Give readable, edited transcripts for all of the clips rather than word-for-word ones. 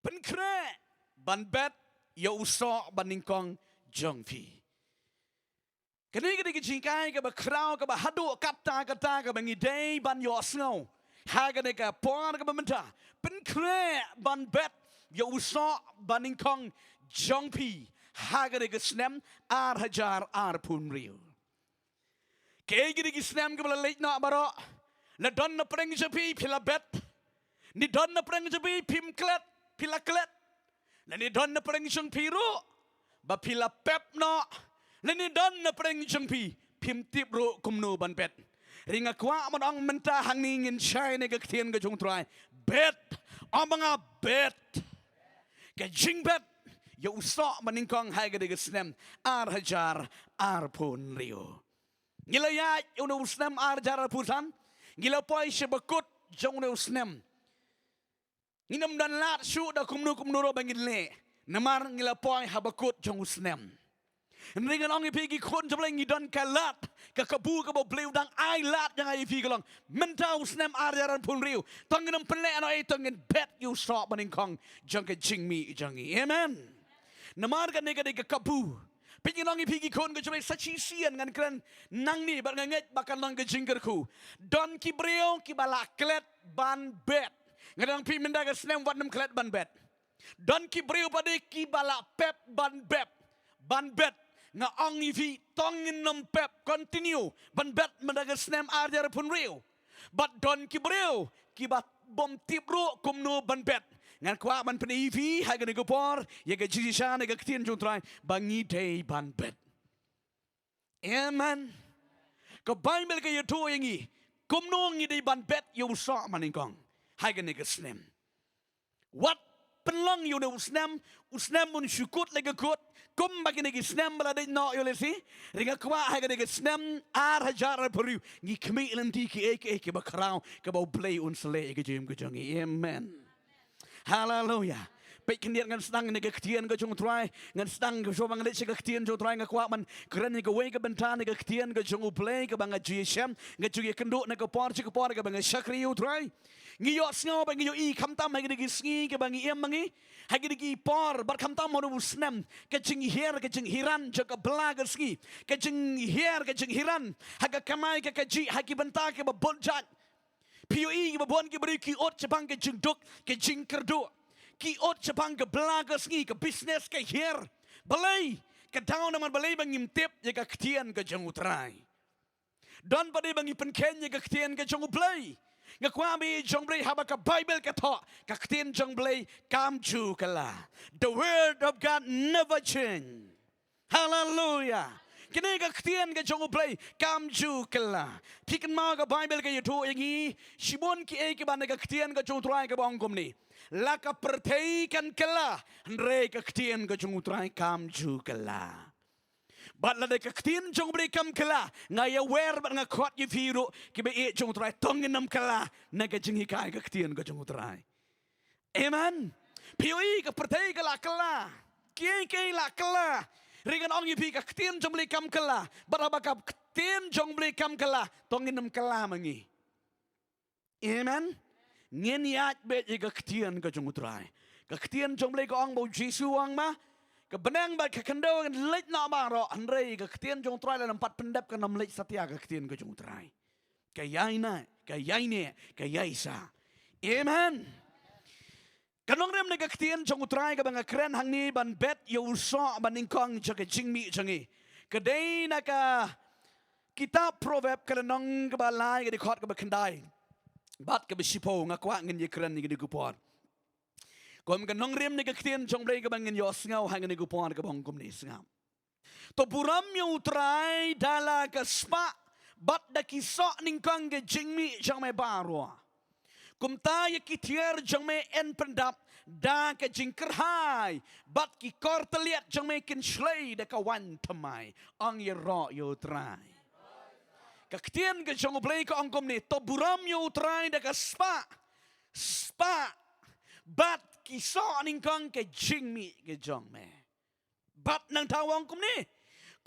เป็นแคร่บันเบ็ดยาอุซอบันนิงกองจงพีกันนี้ก็ได้กิจการกับคราวกับฮัดดูกัตตากับงี้เดย์บันยอสเงาหากันได้กับปอนกับมันท่าเป็นแคร่บันเบ็ดยาอุซอบันนิงกองจงพีหากันได้กับสแนมอาร์ฮจาร์อาร์พูนริวเกี่ยกันได้กับสแนมกับละเล็กน้อยบาระและดอนนับเริงจะพีพิลาเบ็ดนี่ดอนนับเริงจะพีพิมเคล็ดพิลาเคล็ดและนี่ดอนนับเริงจงพีรู้บะพิลาเป็บเนาะและนี่ดอนนับเริงจงพีพิมติบรู้กุมโนบันเป็ดริงากว่ามันอ่างมันตาหังนี้เงินใช้ในกเทียนกับจงตรายเบ็ดอ่างมังอาเบ็ดกับจิงเบ็ดยาอุศมันนิงกองให้กับเด็กสแนมอาร์ฮจาร์อาร์พูนริโองิลายาอุนอุสแนมอาร์จาร์พูนันงิลาปอยเชบกุดจงอุสแนมงินำดันลาดชูดาคุมนูโรบังกินเล่นมารงิลาปอยฮับกุดจงอุสแนมนี่กันองอีพีกี่คนจะเป็นงิดันกาลาดกับกบูกับเบลวดังไอลาดยังไงอีพีกันลองมันเท่าอุสแนมอาร์จาร์พูนริโอต้องเงินเป็นเล่นอะไรต้องเงินเบ็ดยูสอบมันนิงกองจังกับจิงมีจังอีเอเมนนมารกันนี่กันได้กับกบูเป็นยังน้องอีพีกี่คนก็จะเป็นสัจเซียนกันกันนั่งนี่บัดเงี้ยบักกันลองกับจิงกระคูดอนกิเบรียวกิบาลาเคล็ดบันเบ็ดงั้นน้องพี่มันได้กับสแนมวันน้ำเคล็ดบันเบ็ดดอนกิเบรียวประเดี๋ยวกิบาลาเป๊บบันเบ็ดงั้นองอีพีต้องเงินน้ำเป๊บคอนติเนียบันเบ็ดมันได้กับสแนมอาร์เจอร์พุนเรียวบัดดอนกิเบรียวกิบัดบอมติบรู้กุมโนบันเบ็ดงั้นกว่ามันเป็นอีพีให้กันในกบพอร์ยังกับจิตชาในกับเทียนจงตรายบางยีเดย์บันเบ็ดเอเมนก็ไบเบิลก็อยู่ทั่วอย่างงี้กุมโนงี้ได้บันเบ็ดอยู่สอมันเองกองให้กันในกับสแนมวัดเป็นล่องอยู่ในอุสแนมมันชุกุดเลยก็กุดกุมบางในกับสแนมบลาได้นออยู่เลยสิเรื่องกว่าให้กันในกับสแนมอาร์ฮจาร์พริวงี้ขมิ้นลันทีกี่เอกบักคราวกับเอาเพลย์อุนสเลก็จิมก็จังเอเมนฮาเลลูยาไปกันเดียกันตั้งในกเทียนก็จงทรายเงินตั้งก็ชอบบังเล็กกเทียนจงทรายกับว่ามันกระนั้นก็เวกับบรรทานในกเทียนก็จงอุปเลกับบางจีเชมก็จงกันดูในกปอร์ชิกปอร์กับบางชักริวทรายงี้ยอดเงาบางงี้ยออีคำตั้มให้กันกิสงี้กับบางงี้บางงี้ให้กันกิปอร์บัดคำตั้มมนุษย์นั่นก็จงเฮียร์ก็จงฮิรันจงกับบลากันสงี้ก็จงเฮียร์ก็จงฮิรันให้กันขมายก็จีให้กันบรรทากับบนจัดพิโออีกับบนกับบริกีอดจะบังก็จงดุกก็จงกระดูกีอดจะพังกับบลากับงี้กับบิสเนสกับเฮียร์บลัยกับดาวน้ำมันบลัยบางยิมเต็บยังกับเทียนกับจงอุตรายดอนประเดี๋ยวบางยิมเป็นเคนยังกับเทียนกับจงอุบลัยกับความมีจงบลัยหาบักกับไบเบิลกับทอกับเทียนจงบลัยกามจูกันละ The word of God never change Hallelujahกันนี่กับเทียนกับจงอุบลัยกามจูกันละพี่กันมากับไบเบิลกับยูทูอย่างนี้ชิบุนกี่เอกบันกับเทียนกับจงอุตรายกับบองกุมนี่laka pertaikan kala mereka ketian ke jung utrai kam ju kala bat la de ketian jung beri kam kala ngaya wer bat ngakot ye firu ki be jung utrai tongin nam kala na ke jing hikai ke ketian ke jung utrai amen pioi ke pertai kala kiai la kala ringan ong ye pi ke ketian jung beri kam kala bat abakap ketian jung beri kam kala tongin nam kala mangi amenเงียบเบ็ดยังกับเทียนก็จงอุตรายกับเทียนจงเลยก็อังบอกจีซูอังมากับบังบัดกับคันเดอกันเล็กน้ำบางรออันเรย์กับเทียนจงอุตรายแล้วนำปัดเป็นดับกันนำเล็กสัตยากับเทียนก็จงอุตรายกับยายน่ะกับยายเนี่ยกับยายสาเอเมนกันน้องเริ่มในกับเทียนจงอุตรายกับบางเครนหังนี้บันเบ็ดยูซอบันนิงคองจะกับจิงมีจังงี้กับเดย์นะกับกิตาโปรเวบกันน้องกับบาลายกับดิคอร์ดกับคันได้บัดกับชิโพงกว่าเงินยี่ครันนี่ก็ดีกูพอดก็มันกันน้องเรียมในกับเทียนจงเบรกับเงินยอสเงาให้เงินดีกูพอดกับบองกุมนี่สงามตัวบุรัมยูตรายดาลากับสปะบัดดักกิสอนิงกังกับจิงมีจังไม่บารัวกุมตายกิเทียร์จังไม่เอ็นประดับดากับจิงกระหายบัดกิคอร์ตเลียจังไม่กินเฉลยเด็กวันทำไมอังยรอยูตรายกับเทียนกับจงอุบลัยกับองค์กรนี่ตัวบุรัมยูตรายเด็กสปะบัดกิสอนิงกังกับจิงมีกับจงแม่บัดนังทาวองค์กรนี่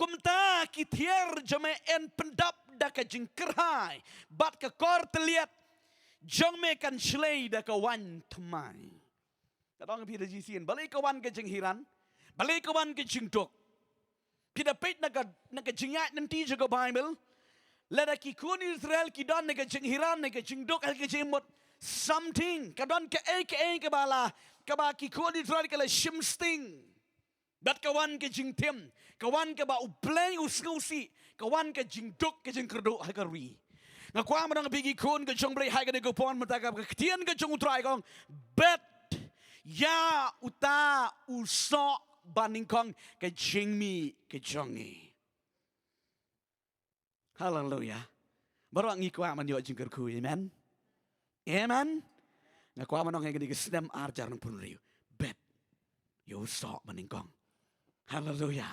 กุมตากิเทียร์จะไม่เอ็นเป็นดับเด็กจิงกระหายบัดกับคอร์ตเลียจงไม่กันเฉลยเด็กวันทำไม Kadang pi da jisian balik kawan ke jeng hiran, balik kawan ke jeng dok. Pi da pet naga jengat nanti juga Bible. Lada ki kun Israel ki don naga jeng hiran naga jeng dok ke jeng mot something. Kadon ke bala ka ba ki kun Israel ke la shimsting. Dat kawan ke jeng tem, kawan ke ba uplay usnusi, kawan ke jeng dok ke jeng kerdo ha karwi. Ngakwa manang bigi kun ke jong blay ha ke go pon mataka ke tian ke jong utrai kong bet ya uta usok Nyngkong ke jingmi ke jongi. Hallelujah. Baru ngikwa man yo jingker ku, amen. Amen. Ngakwa manong yang ke sedem arjar ng punriu. Bet yo usok Nyngkong. Hallelujah.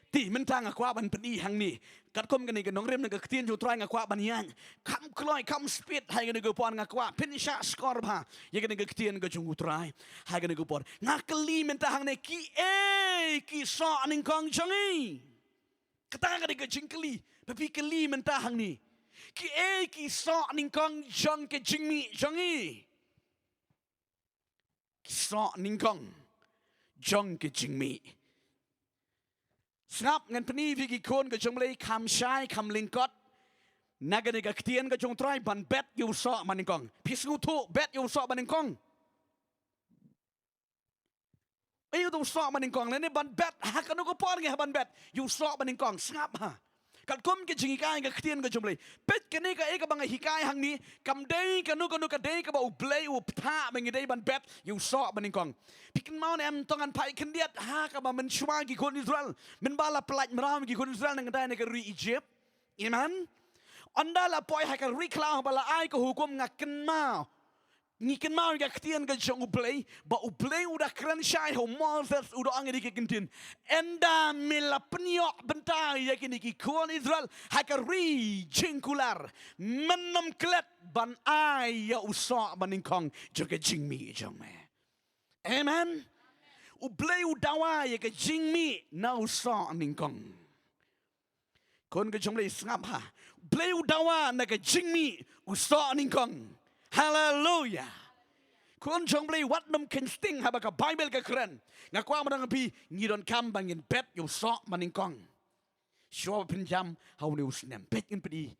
Ti mentang ngakwa ban peni hang ni. Kat kom gani ke nong rem ke tien jo trai ngakwa ban yan. Kam kloi kam speed hai gani go pon ngakwa pinisha skor ba. Ye gani ke tien ke jong utrai. Hai gani go pon. Ngakeli mentang hang ne ki so Nyngkong jongi. Kata gani ke jingkeli. Tapi keli mentang hang ni. Ki so Nyngkong jong ke jingmi jongi. Ki so Nyngkong jong ke jingmi. Sngap ngan peni vigi kon ke jong lei kam shai kam lingkot nagani ka ktien ke jong trai ban bet yu so Nyngkong pisngu tu bet yu so Nyngkong ayu tu so Nyngkong le ne ban bet ha kanu ko por nge ban bet yu so Nyngkong sngap ha kat kom ke jingi kai ke ktien ke jong lei pet ke ne ka e ka bang hikai hang ni kam dei kanu ka dei ka ba u play u pha mengi dei ban bet yu so Nyngkong pikin mau em tongan pai kendiat ha ka ba men shwa gi kon Israel men bala pelaj meram gi kon Israel nang dai ne ka ri Egypt amen onda la poi ha ka ri klau bala ai ko hukum ngaken mau ngiken mau ga ktien ga jong uplay ba uplay udah keren syai ho Moses udah angin di kentin enda mila peniok bentai ya kini ki kon Israel ha ka ri jingkular menom klet ban ai ya usok Nyngkong juga jingmi jome. Amen. Ublay udawa ya ke jingmi na usok Nyngkong. Kon ke jomlay sngap ha. Ublay udawa na ke jingmi usok Nyngkong. Hallelujah. Kon jomlay wat nom kensting ha baka Bible ke keren. Ngakwa manang pi ngidon kam bangin bet usok Nyngkong. Syo pinjam hau ne usnem bet ngin pedi.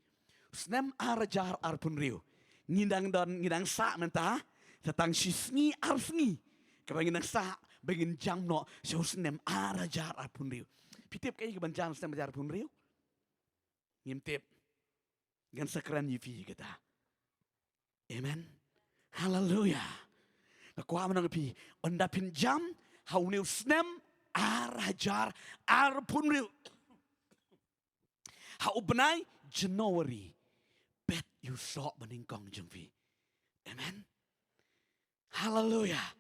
Usnem arajar arpun riu. Ngidang sa menta tatang sisngi arsngi. Kabangin nang sa bangin jam no so snem arajar arpun riu. Pitip kay kaban jam snem arajar arpun riu. Ngimtip gan sakran yifi kita. Amen. Hallelujah. Nakwa manang pi onda pinjam hauniu snem arajar arpun riu. Hau benai January bet you saw Nyngkong Jongphi. Amen. Hallelujah.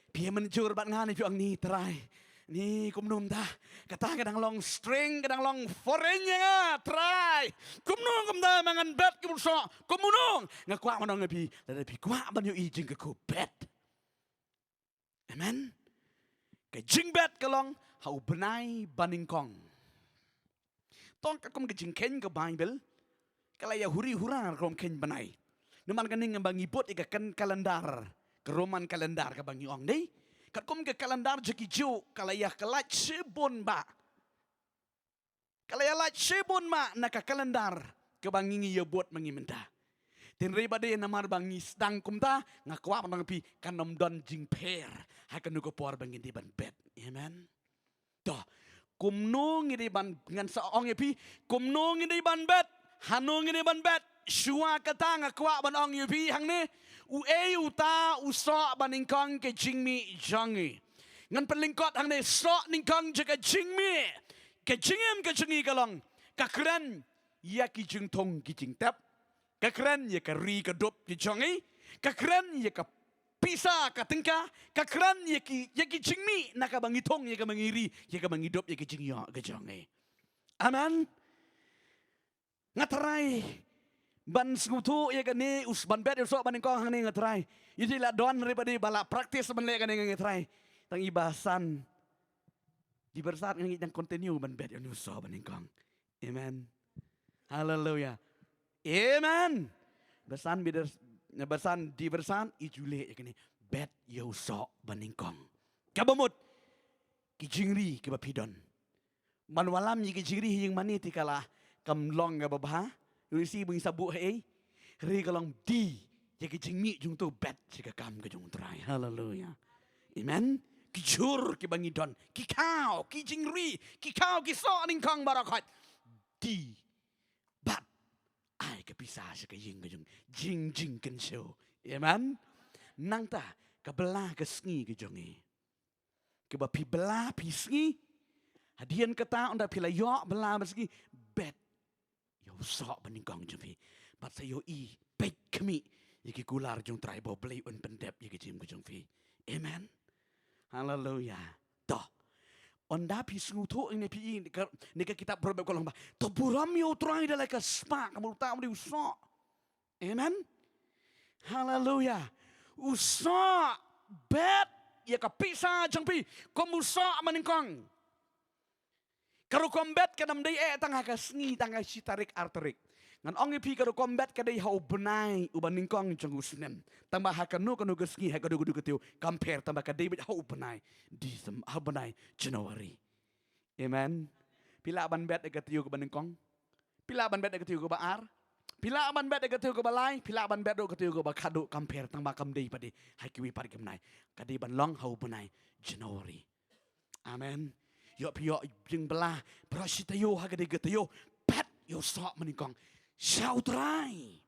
Pia menjur bat ngani piang ni Trai. Ni kumnum ta. Kata kadang long string kadang long forenya Trai. Kumnung kumda mangan bet kum so. Kumunung ngakwa manong ngapi. Tapi kwa banyu ijing ke ku bet. Amen. Ke jing bet kalong hau benai Nyngkong. Tong kum ke jing ken ke Bible. Kalau ya huri-hura rom ken benai. Numan kaning ngambang ibot ikakan kalendar. Ke Roman kalendar ke bang yong dei. Kat kum ke kalendar jeki jo kalau ya kelat sebon ba. Kalau ya lat sebon ma nak kalendar ke bang ngi ya buat mangi menta. Tin riba de namar bang sedang kum ta ngakwa nang pi kanom don jing per. Hakan ko por bang di ban bet. Amen. Toh kum no ngi ban ngan sa ong pi kum no ngi ban bet. Hanung ngi ban bet. Shua kata ngakwa ban ong pi hang ni uta usok Nyngkong ke jingmi jangi. Ngan pelingkot hang ne sok Nyngkong jaga jingmi. Ke jingem ke jingi kalong. Kakren ya ki jing tong ki jing tap. Kakren ya ka ri ka dop ki jangi. Kakren ya ka pisa ka tengka. Kakren ya ki jingmi na ka bangi tong ya ka mangiri ya ka mangi dop ya ki jing ya ke jangi. Amen. Ngatarai ban skutu ya kani us ban bet usok Nyngkong hang ni ngatrai yidi la don ribadi bala praktis ban le kani ngatrai tang ibasan di bersat ngi yang continue ban bet usok Nyngkong. Amen. Hallelujah. Amen. Bersan di bersan ijule ya kani bet yo so Nyngkong kabamut ki jingri ke bapidon man walam yi ki jingri yang mani ti kala kam long ga babha risi bung sabu hei ri kalong di ye ki jingmi jung tu bet jika kam ke jung trai hallelujah amen ki jur ki bangidon ki kau ki jingri ki kau ki so Nyngkong barakat di bat ai ke pisah ke ying ke jung jing ken show amen nang ta ke belah ke sngi ke jongi ke bapi belah pi sngi hadian kata onda pila yo belah sngi bet yo so Nyngkong Jongphi bat sa yo I bet kami yiki kular jung trai bo blei un pendep yiki jim ke Jongphi amen hallelujah toh onda pi sngu tu ini pi ni ke kitab Proverb kolong ba to buram yo trai dalai ka spa kamu ta mu so amen hallelujah usa bet ya kapisa Jongphi komu so Nyngkong karu kombet kadam dei tangah ka sngi tangah sitarik arterik ngan ongi pi karu kombet kadai hau benai uban Nyngkong jong usnem tambah hakanu kanu gesngi hakadu gudu ketiu compare tambah kadai bet hau benai di hau benai Januari amen pila ban bet ketiu ke Nyngkong pila ban bet ketiu ke baar pila ban bet ketiu ke balai pila ban bet ketiu ke bakadu compare tambah kam dei padi hakiwi padi kemnai kadai ban long hau benai Januari amen yo pio jing belah prasitayo hagade geteyo pet yo so Nyngkong Sao Trai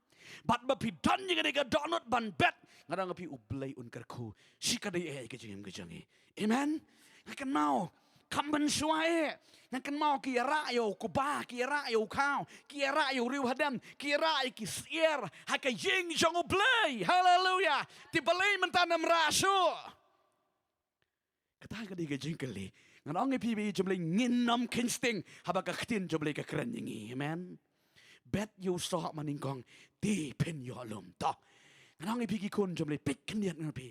bat bapi dan yang ada donut ban bet ngadang api ublay un kerku sikadai ke jeng amen ngakan mau kamben suai ngakan mau kira yo kuba kira yo kau kira yo riu hadam kira ki sier haka jeng jong ublay haleluya ti balay mentanam rasu kata ke jeng kali ngadang api bi jomlay nginam kinsting habaka ktin jomlay ke keren yengi amen bet yo so Nyngkong ti pen yo lom to nang ipi ki kun jom le pik kniat ngapi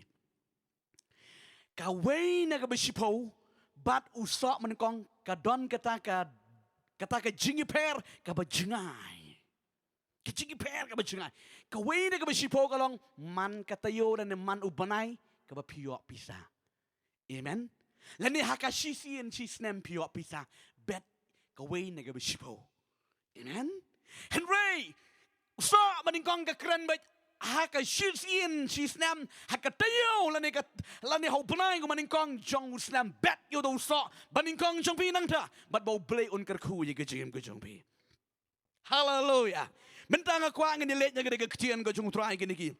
ka wei na ka besipo bat usa Nyngkong ka don kata ka jingi per ka bajingai ka jingi per ka bajingai ka wei na ka besipo ka long man katayo dan man ubanai ka ba pio pisa amen lani hakashisi en sisnem pio pisa bet ka wei na ka besipo amen Henry, so Nyngkong ke keren baik, haka shizin sisnam, haka tayo lani hau penai ko Nyngkong jong usnam bet yo do so, Nyngkong Jongphi nang ta, bat bau blay un kerku ye ke Jongphi. Hallelujah. Bentang aku angin dilet nya ke ketian ke jong Trai gini ki.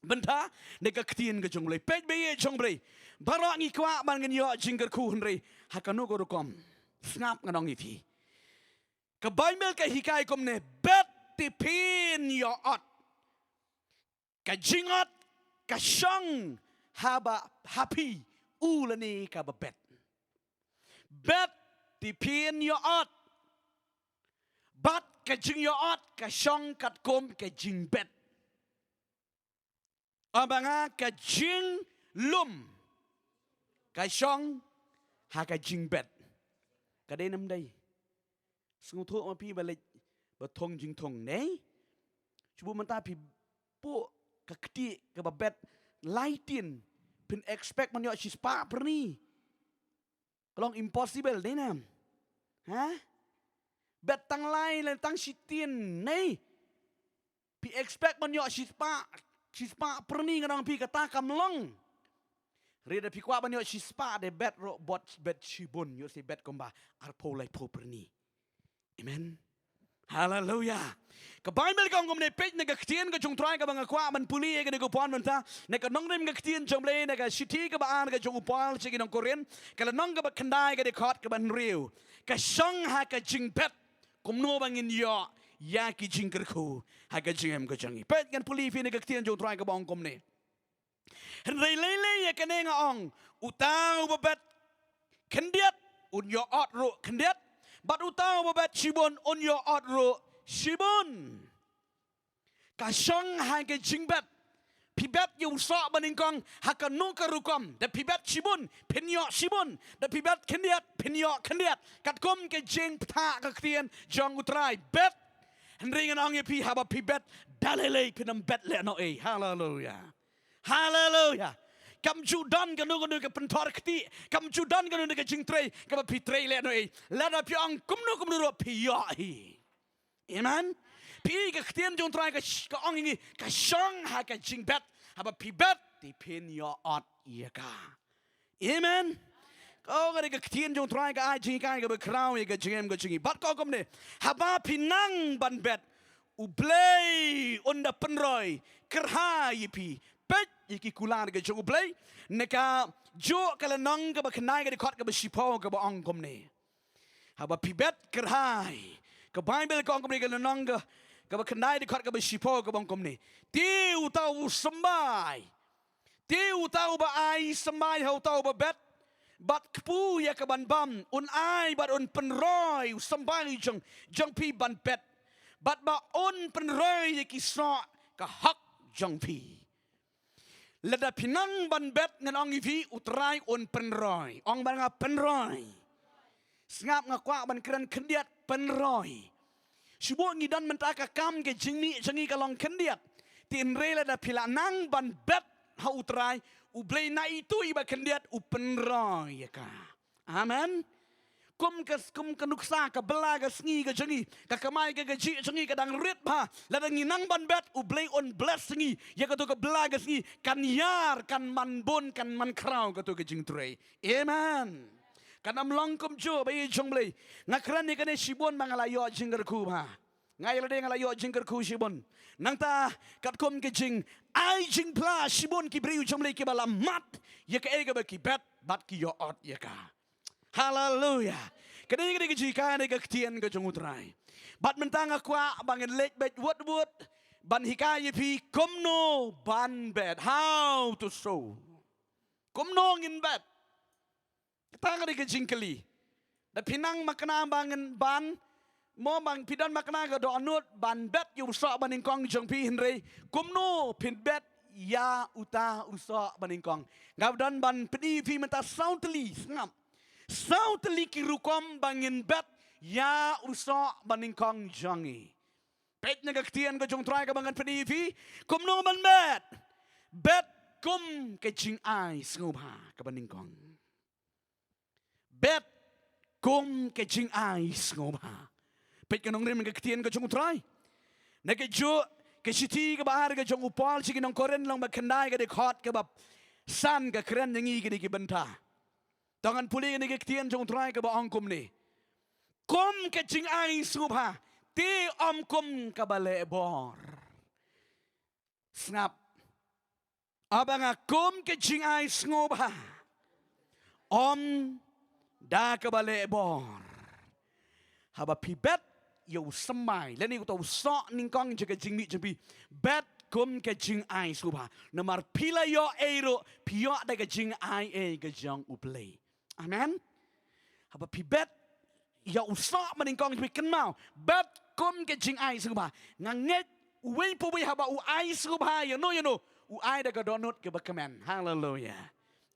Benta ne ke ketian ke jong le pej be jong bre. Barang i kwa ban ngin yo jing kerku Henry, haka no go Rukom. Snap ngadong ifi. Ke Bible ke hikai kom ne bet tipin yo ot. Ke jingot ke syang haba happy ulani ka bet. Bet tipin yo ot. Bat ke jing yo ot ke syang kat kom ke jing bet. Abanga ke jing lum. Ke syang ha ke jing bet. Kadai nam dai. Sungguh tu orang pi balik bertong jing tong ne. Cuba mentah pi pu keketi ke babet laitin pin expect man yo sispa perni. Kalau impossible ne nam. Ha? Bet tang lai len tang sitin ne. Pi expect man yo sispa perni ngadang pi kata kamlong. Reda pi kwa man yo sispa de bet ro bot bet shibun yo si bet komba arpo lai po perni. Amen. Hallelujah. Ke Bible kong gom ne pej ne ke ktien ke jong Trai ke bang kwa man puli ke ne ko pon menta ne ke nong nem ke ktien jong le ne ke city ke baan ke jong upal chigi nong Korean ke la nong ke ba kandai ke de khot ke ban riu ke song ha ke jing pet kum no bangin yo ya ki jing kerku ha ke jing em ke jangi pej kan puli fi ne ke ktien jong Trai ke bang kom ne hen rei le ya ke ne nga ong utang babet kendiat un yo ot ro kendiat bat utang babet shibun on yo odro shibun. Kasong hake jingbet. Pibet yo so Nyngkong haka no ka Rukom. Da pibet shibun pinyo shibun. Da pibet kendiat pinyo kendiat. Kat kom ke jing pta ka ktian jong Trai bet. Hendringen ang pi haba pibet dalele pinam bet le no e. Hallelujah. Hallelujah. kam judan kanu ke pentor keti kam judan kanu ke jing trai ke pi trai le noi la da piang kum nu ro pi ya hi amen pi ke ktien jong trai ke ong ni ka shong ha ke jing bet ha pi bet ti pin ya ot ya ka amen ko ke ktien jong trai ke ai jing kai ke krau ke jing ke jing bat ko kom ne ha ba pinang ban bet u play onda penroi kerhai pi pet iki kular ke jong play neka jo kala nang ke ba knai ke khot ke ba shipo ke ba ong kom ne ha ba pi bet kerhai ke bible ko ong kom ne ke nang ke ba knai ke khot ke ba shipo ke ba ong kom ne tiu tau sembai tiu tau ba ai sembai hau tau ba bet bat kpu ya ke ban bam un ai bat un penroi sembai jong pi ban bet bat ba on penroi ki so ka hak Jongphi lada pinang ban bet ngan ong ivi utrai on penroi ong ban nga penroi ngap nga kwa ban kran kendiat penroi subo ngi dan mentaka kam ke jingni jangi kalong kendiat tin re lada pilanang ban bet ha utrai u blei na itu iba kendiat u penroi ya ka amen kum kanuksa ka bela ka sngi ka jangi ka kamai ka gaji jangi ka dang rit ba la dang nang ban bet u blay on bless sngi ya ka to ka bela ka sngi kan yar kan man bon kan man krau ka to ka jing trai amen kan am long kum jo ba yi jong blay ngakran ni ka ne shibon mangala yo jingar ku ba ngai la de ngala yo jingar ku shibon nang ta kat kum ka jing ai jing pla shibon ki briu jong blay ki bala mat ya ka e ka ba ki bet bat ki yo ot ya ka hallelujah. Kadang kita jika ada ketian ke jongutrai. Bat mentang akwa bangen lek bet wot ban hikaya pi komno ban bet how to sow. Komno ngin bet. Kita ada kejingkeli. Da pinang makna bangen ban mo bang pidan makna ke doanut ban bet yu so ban Nyngkong Jongphi Henry komno pin bet ya uta uso ban Nyngkong. Ngabdan ban pedi pi menta soundly ngam. Sautli ki Rukom bangin bet ya uso ban Nyngkong jangi. Pet na kaktian ko jong try ka bangan pedivi. Kum no ban bet kum ke jing ai ngubha ka ban Nyngkong. Bet kum ke jing ai ngubha. Pet kanong rim kaktian ko jong try. Na ke jo ke siti ka bahar ka jong upal sigi nong koren lang magkandai ka de khot ka bab san ka kren ngi ka di ki benta. Tangan puli ni kektian jong trai ke ba ongkum ni. Kom ke jing ai subha. Ti om kum ka bale bor. Snap. Abanga kom ke jing ai ngubha. Om da ka bale bor. Haba pibet yo semai. Leni ko tau so Nyngkong jaga jing mi jambi. Bet kum ke jing ai subha. Namar pila yo eiro pio da ke jing ai e ke jong uplay. Amen. Haba pi bet ya usah Nyngkong pi kenal. Bet kum ke jing ai suba. Nganget uwe pu haba u ai suba you know. U ai da ka donut ke bakamen. Hallelujah.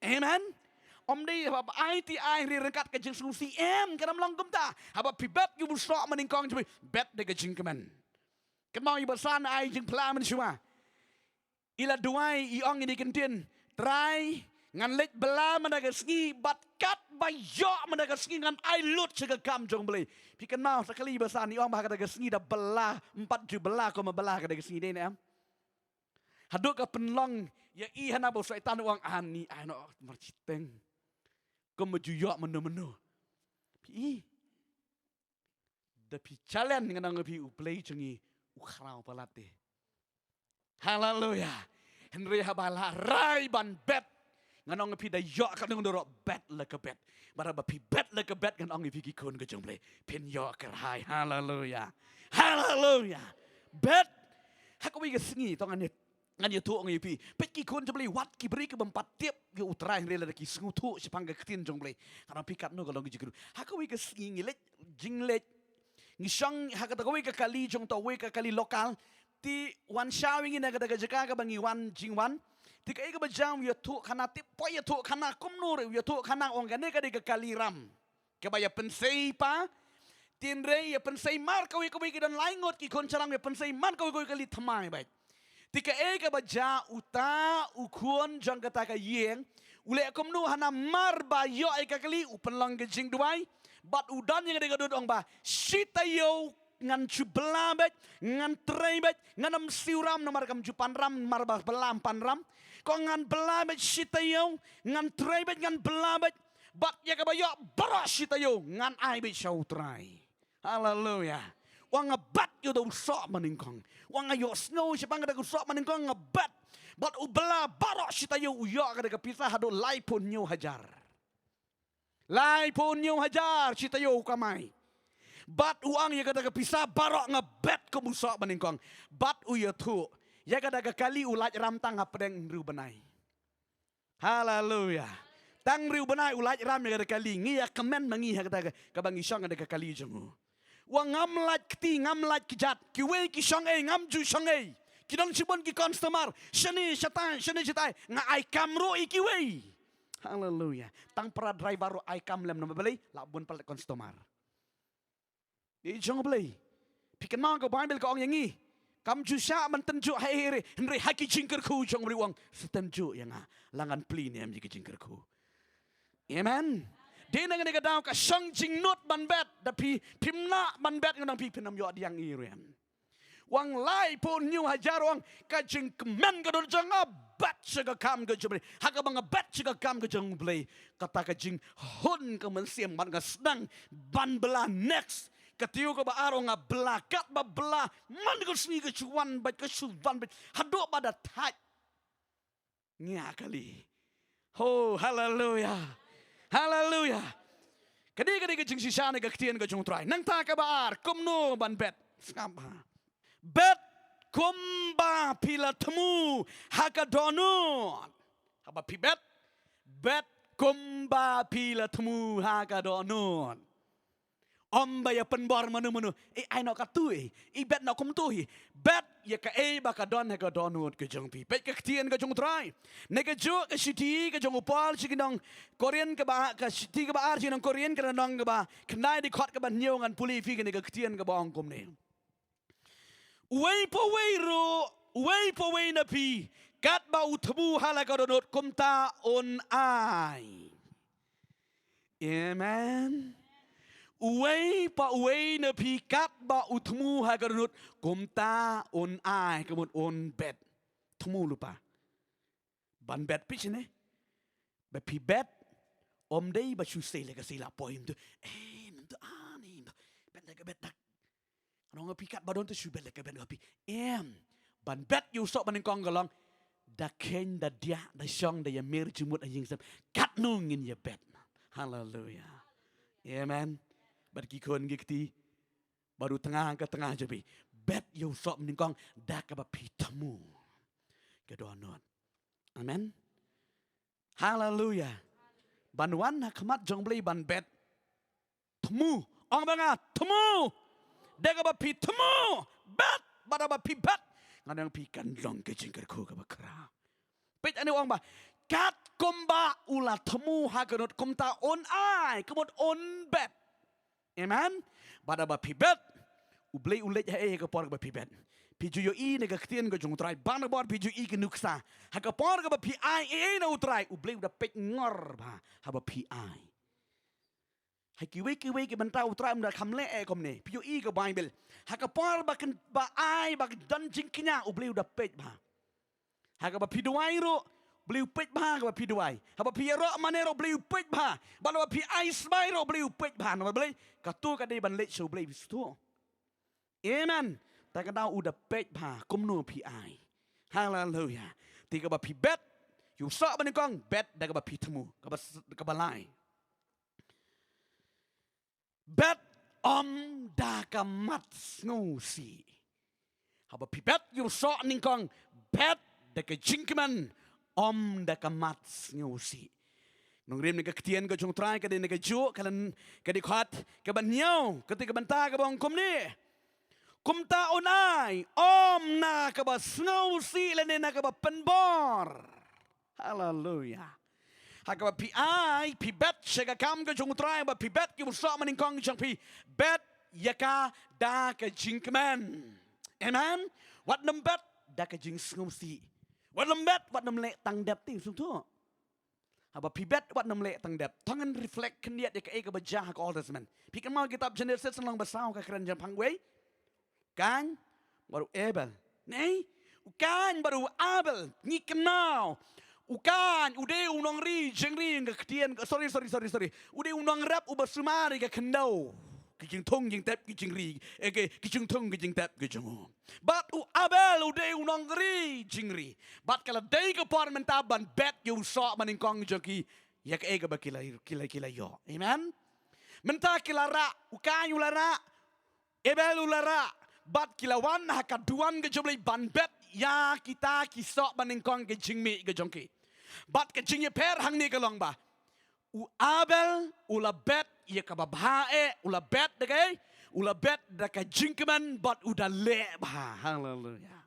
Amen. Om di haba ai ti ai ri rengkat ke jing su CM kanam long kum ta. Haba pi bet you usah Nyngkong pi bet da ke jing kemen. Kemau iba san ai jing pla men semua. Ila duai i ong ini kentin. Trai ngan lek bela mendaga ski bat kat bayo mendaga ski ngan ai lut cega kam jong beli pikan mau sekali besar ni orang bahkan daga ski dah belah 4 ju belah ko belah ka daga ski ni am haduk ka penlong ya i hana bo syaitan uang ani ai no marciteng ko mejuyo menu pi da pi challenge ngan pi u play cengi u khrau palate hallelujah Henry habala rai ban bet nganong pi da yo ka nung do bet la ka bet bara ba pi bet la ka bet nganong pi ki kun ka jong ple pin yo ka hai hallelujah hallelujah bet ha ko wi ka sngi tong an ngan yo tu ngi pi pet ki kun jong ple wat ki bri ka bam pat tiep ki utrai re la ki sngu tu sipang ka tin jong ple kana pi kat no ka long ki jikru ha ko wi ka sngi ngi le jing le ngi shang ha ka ta ko wi ka kali jong to wi ka kali lokal ti wan shawing ina ka daga jaka ka bangi wan jing wan tika ika bajam ya tu kana ti po ya tu kana kumnur ya tu kana ongane ka diga kaliram ke ba ya pensei pa tin re ya pensei mar ka wi dan laingot ki kon charang ya pensei mar ka wi kali thamai bai Tika ka baja uta ukuan jang kata ka yeng. Ule kom nu hana mar ba yo ka kali upenlang ke jing duai. Bat udan yang ada duduk ba. Sitayo ngan jubelabet, ngan treibet, ngan siuram nomor kam jupan ram marbah belam panram. Ko ngan belabet sitayo, ngan treibet ngan belabet. Bat ya kabayo baros sitayo ngan ai be show trai. Hallelujah. Wang ngebat yo do sok maningkong. Wang ayo snow siapa ngada sok maningkong ngebat. Bat ubela baros sitayo uyo kada kepisah hado lai pun nyo hajar. Lai pun nyo hajar sitayo kamai. Bat uang ya kada kepisah barok ngebet kemusok maningkong. Bat uya tu. Ya kada kali ulat ram tang apedeng riu benai. Haleluya. Tang riu benai ulat ram ya kada kali. Ngi ya kemen mangi ya kada kabangi syong kada kali jengu. Wang ngamlat keti ngamlat kijat. Kiwe ki syong ngam ju syong Kidong sibon ki customer. Shani shatai. Nga ai kamro ikiwe. Haleluya. Tang para driver ro ai kam lem nama beli. Labun pala customer. Di jangan beli. Pikan mang ke Bible ke orang yang ni. Kam jusya mentenjuk hai Henry haki jingker ku jangan beli uang. Setenjuk yang langan pli ni am jiki jingker ku. Amen. Dia nak kena kata ka syang jing not ban bet. Tapi pimna ban bet ngang pi pinam yo diang iriam. Wang lai pun new hajar wang ka jing kemen ka dor jang bat sega kam ke jebli. Haka bang bat sega kam ke jang beli. Kata ka jing hun ke mensiam ban ka sedang ban bela next. Ketiu ke baaro nga belakat ba bela man ko sni ke chuan bat ke suvan bat hado pada tat nya kali. Oh hallelujah. Hallelujah. Kadi ke jing sisane ke ketien ke jong trai. Nang ta ka baar kumno ban bet. Skapa. Bet kumba pila temu haka donut. Haba pi bet. Bet kumba pila temu haka donut. Om baya penbor manu. Ai nak katu bet nak kum tu bet ya ka baka don ka donut ke Jongphi. Bet ke ketien ke jong trai. Ne ke jo ke siti ke jong upal sikinong Korean ke ba ke siti ke ba ar sinong Korean ke nong ke ba kenai di khot ke ban nyong an puli fi ke ne ke ketien ke bang kum ne. Wei po wei na pi kat ba utbu hala ka donut kum ta on ai. Amen. Uwei na pikat ba utmu hagarnut kumta on ai kemut on bet temu lupa ban bet pitch ne ba pi bet om dei ba chu sei lega sila poim tu ntu ani bet lega bet dak anong pikat ba don tu chu bet lega bet ngapi ban bet you sok ban kong galong da ken da dia da syong da ya mir jumut anjing sep kat nungin ya bet. Hallelujah. Amen. Bagi kon gikti baru tengah ke tengah je bi bet you sok meningkong dak ka pitamu ke donut. Amen. Hallelujah. Banwan hakmat jong beli ban bet temu ong banga temu dak ka pitamu bet bada ba pi bet ngadang pi kan long ke jingker ku ka bakra. Pet ane ong ba kat komba ula temu haganut komta on ai kemot on bet. Amen. Pada ba pibet ublei ulet ke por ba pibet. Piju yo ne ke ketien ke jong trai ban bor piju ke nuksa. Ha ke por ke ba pi ai na utrai ublei udah pek ngor ba ha ba pi ai. Ha kiwe ke banta utrai udah kamle kom ne. Piju ke Bible. Ha ke por ba ken ba ai ba dan jingknya ublei udah pek ba. Ha ke ba piduai ro beli upet bah ke pi duai. Haba pi ro manero beli upet bah. Balo pi ais bai ro beli upet bah no beli. Katu ka dei ban let so beli bistu. Amen. Ta ka dau udah pet bah kum no pi ai. Hallelujah. Tiga ba pi bet. You sok ban kong bet da ka ba pi temu. Ka ba lai. Bet om da ka mat ngusi. Haba pi bet you sok ning kong bet da ka jinkman om da kamat ngusi. Nong rim nega ketien ke jong trai ke de nega jo kalan ke di khat ke ban nyau ketika banta ke bang kom ni. Kum ta onai om na ke ba ngusi le na ke ba penbor. Hallelujah. Ha ke ba pi ai pi bet sega kam ke jong trai ba pi bet ki musok maning kong Jongphi bet yaka da ke jinkman. Amen. Wat nem bet dah kejing sengsi. Wat bet wat namlek tang dep ting sung tu. Haba pi bet wat namlek tang dep. Tangan reflect kendiat dia ke ega bajah ke Old Testament. Pi kan mau kitab Genesis senang basau ke keran jang pangwei. Kan baru Abel. Nei, ukan baru Abel ni kenal. Ukan ude unong ri jengri ke ketian sorry. Ude unong rap ubasumari ke kendau. Kijing thong jing tep kijing ri kijing thong kijing tep kijing bat u Abel ude unong ri jing ri bat kala dei ke par menta ban bet you so maning kong joki yak ega ba kila yo amen menta kila ra ukan ulara Abel ulara bat kila wan hakaduan ke joblei ban bet ya kita kisok maning kong ke jingmi ke jongki bat ke jing ye per hang ni ke long ba u Abel ula bet ia kababae ula bet dekai ula bet dekai jingkeman but udah le bah hallelujah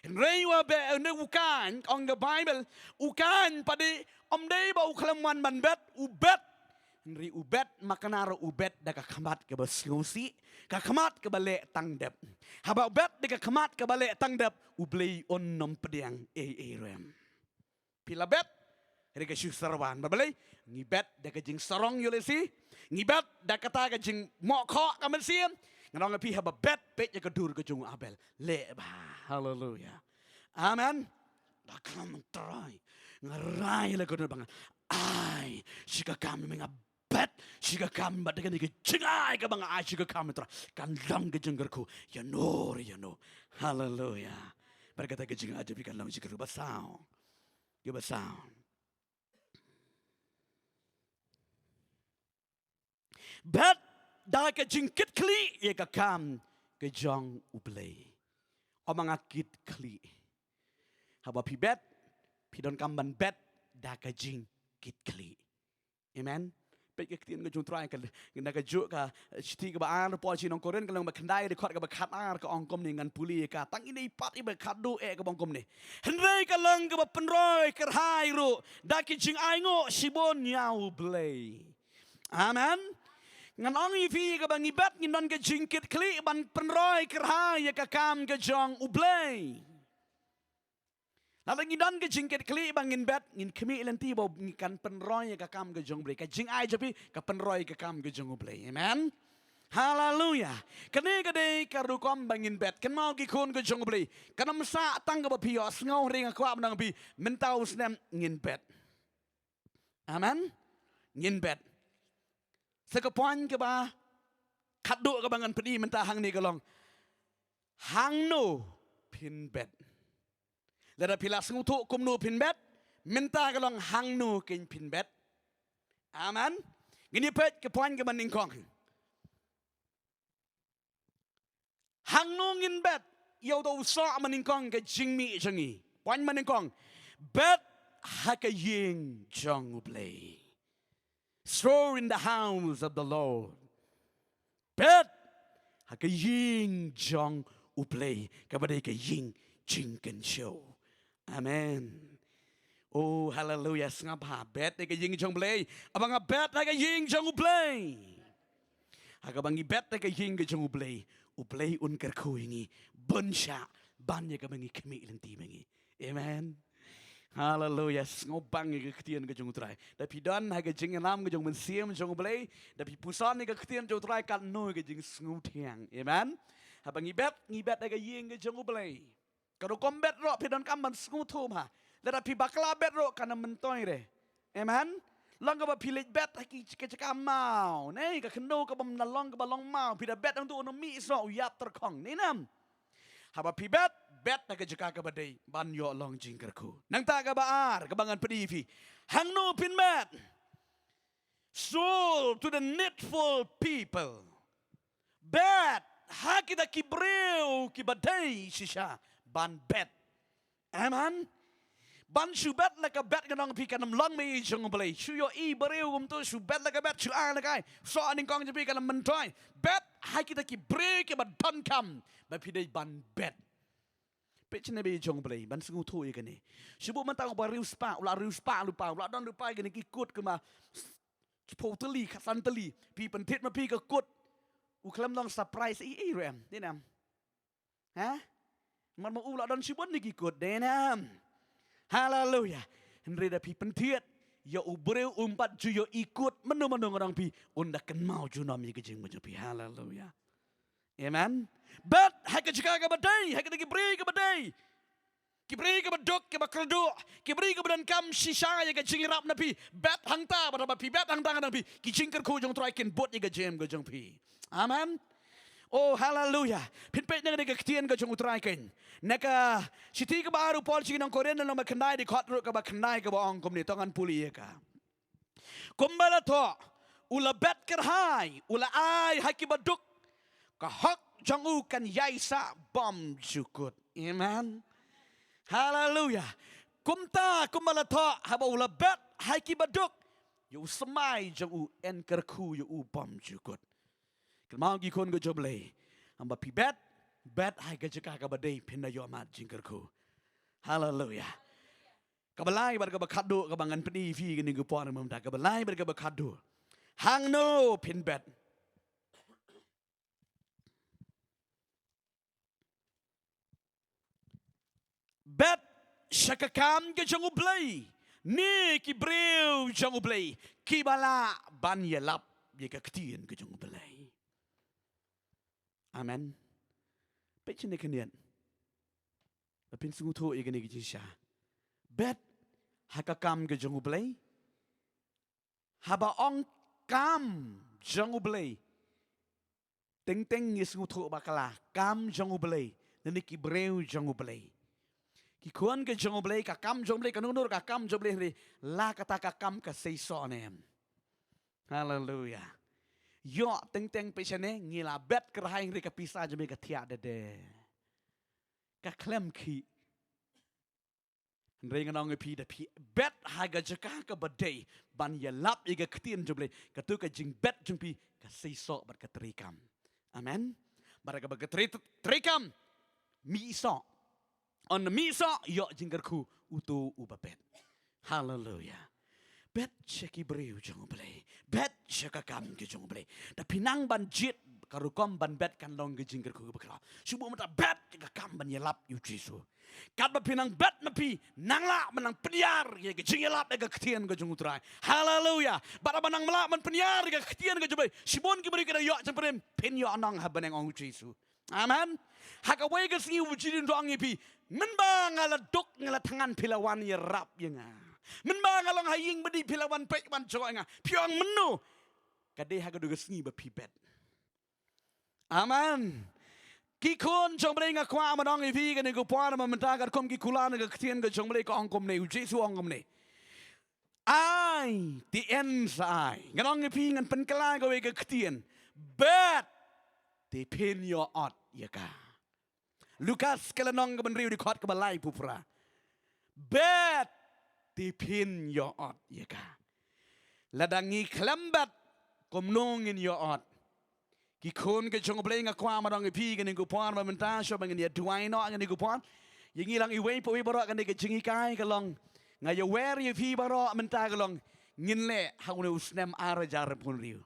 Henry wa be ne ukan on the Bible ukan padi om dei ba ukalaman man bet ubet Henry ubet makanaro ubet daka kamat ke basngosi ka kamat ke bale tang dep haba ubet daka kamat ke bale tang dep ublei on nom pediang rem pila bet rega syusarwan babalai ngibet daka jing sarong yolesi ngibet daka ta ka jing mo kho ka man siam ngang pi haba bet pet ya kadur ka jung Abel le ba hallelujah amen bakam trai ngarai la ko bang ai shika kam menga bet shika kam ba daka ni jing ai ka bang ai shika kam tra kan lam ka jing ko ya no hallelujah berkata ka jing aja bikan lam shika basau ya basau bet dah ke jingkit kli ye ka kam ke jong ublei omanga kit kli haba pi bet pi don kam ban bet dah ke jingkit kli amen bet ke tien ke jong trai ka na ka ju ka sti ka ba an po chi nong koren ka lang ba khandai de khot ka ba khat ar ka ong kom ni ngan puli ka tang ini pat i ba khat do e ka bong kom ni hendai ka lang ka ba penroi ker hai ru dah ke jing ai ngo sibon nyau blei amen ngan ong ifi ka bang ibet nginon ke jingkit kli ban penroi kerha ya ka kam ke jong ublei lalu nginon ke jingkit kli bang ngin bet ngin kemi lenti bo ngikan penroi ya ka kam ke jong ublei ka jing ai japi ka penroi ka kam ke jong ublei amen haleluya kene ka de ka rukom bang ngin bet kan mau ki kun ke jong ublei kan msa tang ka ba pi os ngau ring ka nang bi mentau snem ngin bet amen ngin bet Sekapuan ke ba kaduk ke bangan pedi mentah hang ni kelong hang no pin bet lada pila sengutuk kum no pin bet mentah kelong hang no kin pin bet aman gini pet ke puan ke ban Nyngkong hang no ngin bet yau do so man Nyngkong ke jingmi jangi puan man Nyngkong bet ha ke ying jong play Stroll in the house of the Lord. Bet haka ying jong uplay kabade ka ying chinken show. Amen. Oh hallelujah ngapa bet ka ying jong play. Abang bet haka ying jong uplay. Haka bangi bet ka ying jong uplay. Uplay un kerkuingi bunsha banya ka bangi kemi lenti bangi. Amen. Hallelujah. Ngobang ke ketian ke jong trai. Tapi dan ha ke jing lam ke jong mensiam jong blai. Tapi pusan ke ketian jong trai kan no ke jing Scriptural. Amen. Ha bang ngibet ke ying ke jong blai. Kalau kombet ro pidan kam ban Scriptural ha. La tapi bakla bet ro kana mentoi re. Amen. Long ke ba pilit bet ha ki ke cakam mau. Nei ke kendo ke bam nalong ke balong mau. Pida bet ang tu ono mi so yap terkong. Ni nam. Haba pi bet na kajaka ka badai ban yo long jingkerku nang ta ka baar kabangan pedivi hang no pin bet soul to the needful people bet ha kita kibreu ki badai shisha ban bet amen ban shu bet la ka bet ganong pi kanam long me jong blai shu yo i breu gum to shu bet la ka bet shu a la kai so aning kong japi kanam mentoi bet ha kita kibreu ki bad don kam ba pi dai ban bet Pecah nabi jong belai, ban sengu tu ikan ni. Sebab mentang apa rius pa lupa, ulah don lupa ikan ni ikut ke ma, poteli, kasanteli, pi pentit ma pi ke kut, uklam dong surprise rem, ni nam, ha? มันมาulah dan sibon ni ikut denam. Haleluya. Henry dah pi pentiat. Ya ubreu umpat ju yo ikut menu-menu orang pi undakan mau ju nom ye kejing macam pi. Haleluya. Amen. But hak jika ka badai, hak dagi beri ka badai. Ki beri ka badok ke bakaldo, ki beri ka badan kam sisa ye kejing rap na pi. Bet hangta pada pi bet hangta ka pi. Ki jingker ku jong try ken bot ye kejing ka jong pi. Amen. Oh haleluya. Pinpet na ka ketian ka jong utray ken. Naka siti ka baru pol sing nang Korean na makanai di khotru ka bakanai ka baong kom ni tongan puli ye ka. Kumbala to ula bet kerhai, ula ai haki baduk kahak jangu kan yaisa bom jukut. Amen. Haleluya. Kumta kumbala to haba ula bet haki baduk yu semai jangu enkerku yu bom jukut. Kelmau gi kon go joble. Amba pi bet hai ga jaka ka badai pinna yo amat jingkerku. Haleluya. Kabalai bar ka bakadu ka bangan peni fi gini go pon mum da kabalai bar ka bakadu. Hang no pin bet. Bet syakakam ke jangu blai. Ni ki breu jangu blai. Ki bala ban yelap ye ka ketien ke jangu blai. Amen. Pechin kenian. Lapin sungu tu ye gani gijisha. Bet hakakam ke jangu blai. Haba ong kam jangu blai. Teng ye sungu tu bakala. Kam jangu blai. Nani ki breu jangu blai. Ki kuan ke jangu blai ka kam jangu blai ka nunur ka kam jangu blai la kata ka kam ka seiso nem. Hallelujah. Yo teng pesane ngila bet kerahing ri ka pisa jeme ka tiada de. Ka klem ki. Ring nang pi da pi bet haga jaka ka badai ban ya lap iga ketien jumle ka tu ka jing bet jumpi ka seiso bar ka trikam. Amen. Bar ka trikam mi iso. On the mi iso yo jingkerku utu ubabet. Hallelujah. Bet ceki breu jong blai. Bet ceka kam ke jong blai. Da pinang ban jit ka rukom ban bet kan long ke jingkerku bakla. Subuh mata bet ka kam ban yelap yu Jesu. Kat ba pinang bet na pi nangla menang peniar ye ke jingelap ke ketien ke jong utrai. Hallelujah. Bara menang melak men peniar ke ketien ke jong blai. Sibon ke beri ke yo jempem pen yo anang ha baneng ong Jesu. Amen. Hak away ke singi wujudin doang pi. Men ba ngala dok ngala tangan pilawan ye rap ye nga. Men ba ngalong haying bedi pilawan pek man joy nga. Piang menu. Kade hak do gesni ba pi bet. Amen. Ki kon jong bre nga kwa manong ivi ke ne go par ma menta ka kom ki kulana ka ktien ka jong bre ka ongkom ne Jesu ongkom ne. Ai the ends ai. Nganong ivi ngan pen kala ka we ka ktien. Bet te pin yo ot ya ka. Lukas kelanong ka benriu di khot ka balai pupra. Bet ti pin yo ot ye ka. Ladangi klambat komnongin yo ot. Ki kon ke jong bleng akwa madong pi kan ku pon ma menta so bangin ya duai no kan ku pon. Ye ngilang iwe po baro kan ke jingi kai ka long. Nga ye wer ye pi baro menta ka long. Ngin le haune usnem ara jar pun riu.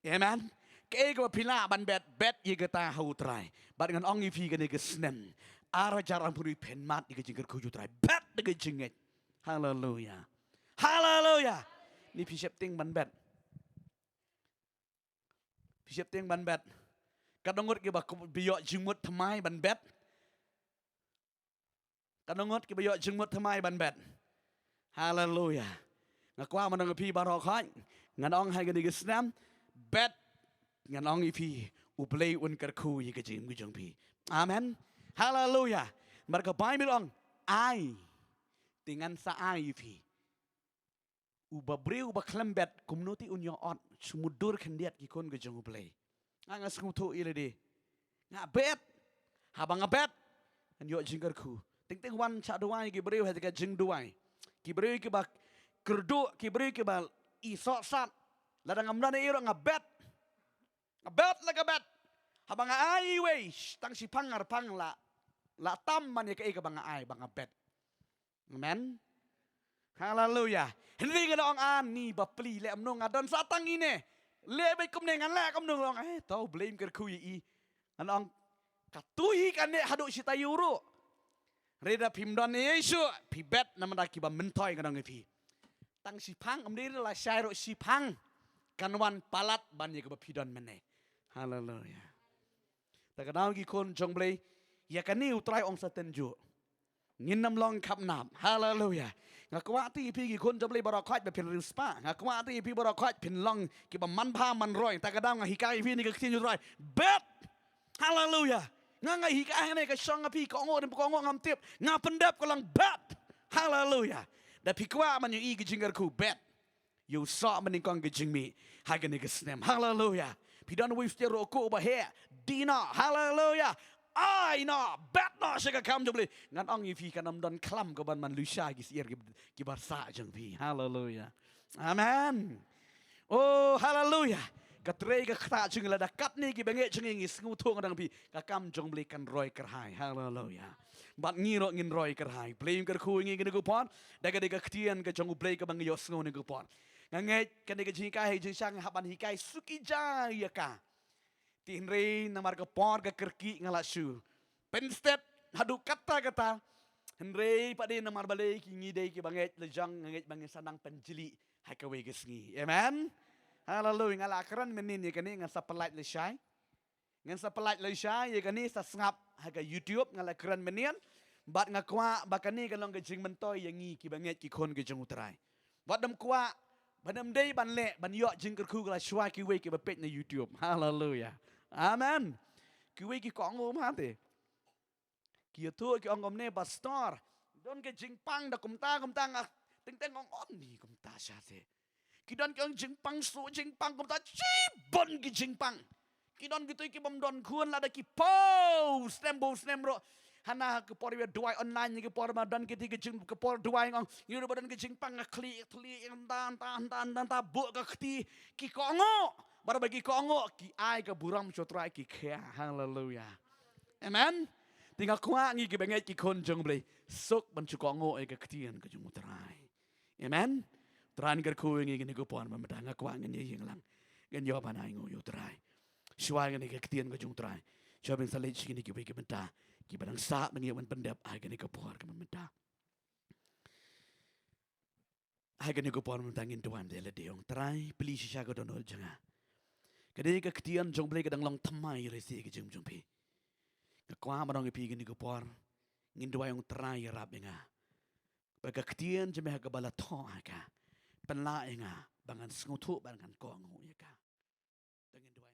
Amen. Ke ko pila ban bet ye gata hau trai. Bat ngan ong pi kan ke snem. Ara jar pun pen mat ke jingker ku ju trai. Bet ke jinget. Hallelujah. Hallelujah. Ni pisep ting ban bet. Pisep ting ban bet. Kadongot ke ba biyo jingmut thamai ban bet. Kadongot ke biyo jingmut thamai ban bet. Hallelujah. Ngakwa manang pi baro khai. Nganong hai gani gisnam bet nganong ipi uplay un kerku ye kejim Jongphi. Amen. Hallelujah. Mereka Bible ong ai dengan sa ai pi. Uba breu uba klembet community unyo ot sumudur kendiat gikon ke jong play. Nga smutu ile di. Nga bet. Habang bet an yo jingkerku. Ting wan cha duai ki breu ha ka jing duai. Ki breu ki ba kerdu ki breu ki ba iso sat. Ladang amna ne iro nga bet. Nga bet la ka bet. Habang ai we tang si pangar pang la tam man ye ka bang ai bang bet. Amen. Hallelujah. Hindi nga ong an ni ba pli le amno nga don sa tang ine. Le ba kum ne ngan la kum no long tau blame ker ku yi. Anong katuhi kan ne hadu si tayuro. Reda pimdon Yesu pi bet namada ki ba mentoy kadang pi. Tang si pang amdi la syairo si pang kanwan palat ban ye ka ba pidon mene. Hallelujah. Ta kadang ki kon jong blei ya kani utrai ong sa tenju. Ngin nam long kap nam. Hallelujah. Ngakwa ti pi ki kon jong blei barakhat be pin rin spa. Ngakwa ti pi barakhat pin long ki ba man pha man roi. Ta kadang hikai pi ni ka tin roi. Bet. Hallelujah. Nga hikai ne ka song pi ko ngo ko ngo ngam tip. Nga pendap ko lang bet. Hallelujah. Da pi kwa man yu i ki jingar ku bet. You saw man Nyngkong ki jing mi. Ha ka ni ka snem. Hallelujah. Pi don wi sti ro ko ba he. Dina. Hallelujah. Ai no bet no siya ka kam jom li. Ngan ong i fi ka nam don klam ko ban man lu sha ki sier ki bar sa jong pi. Hallelujah. Amen. Oh hallelujah. Katray ka kata jeng la da kat ni ki bange jeng ngi sngu thong dang pi ka kam jong bli kan roi kerhai. Hallelujah. Bat ngiro ngin roi kerhai. Blame ka khu ngi ngi ko pon. Da ka de ka ktien ka jong blay ka bang yo sngu ni ko pon. Ngange ka de ka jing ka he jing sang haban hikai suki jaya ka. Tinre namar ka por ka kerki ngala shu. Penstet hadu kata. Henre pade namar balay ki ngi de ki bange lejang ngange bange sanang penjili hai ka we ngi. Amen. Hallelujah. Ngala keran menin ye kani ngan sa pelat le syai. Ngan sa pelat le syai ye kani sa ngap haga YouTube ngala keran menian. Bat ngakwa bakani kalong ke jing mentoy yang ngi ki banget ki kon ke jing utrai. Wat dam kwa banam day ban le ban yo jing ke ku kala shwa ki we ki bapet na YouTube. Hallelujah. Amen. Ki we ki kong om ha te. Ki tu ki ong om ne pastor. Don ke jing pang da kum ta ngak teng ong on ni kum ta sha te. Kidon ki ang jingpang su jingpang kum ta chibon ki jingpang. Kidon gitu ki bom don kuan la da ki po stem ro. Hana ke por we duai online ki por ma don ki ti ki jing ke por duai ngong. Yu badan ki jingpang kli tan ta bu ka kti ki kongo. Bar bagi kongo ki ai ka buram chotrai ki kha. Hallelujah. Amen. Tinggal kuat ngi ki bengai ki kon jong blei. Sok ban chu kongo e ka ktien ka jung utrai. Amen. Tran ker ku ngi ni ko pon ma da nga kwa ngi yeng lang ngen yo pa nai ngo yo trai shwa ngi ke tien ko jung trai cho ben sale chi ni ki be ki menta ki badang sa ngi wan pendap ai ngi ko por ka menta ai ngi ko por menta ngin tuan de le deong trai pli shi sha ko donol janga ke de ke tien jong ble ke dang long thamai re si ki jung pi ka kwa ma dong pi ngi ko por ngin duai ong trai rap nga ba ka tien je me ka bala tho ka penla inga bangan sengutu bangan kong hu ya ka. Dengan dua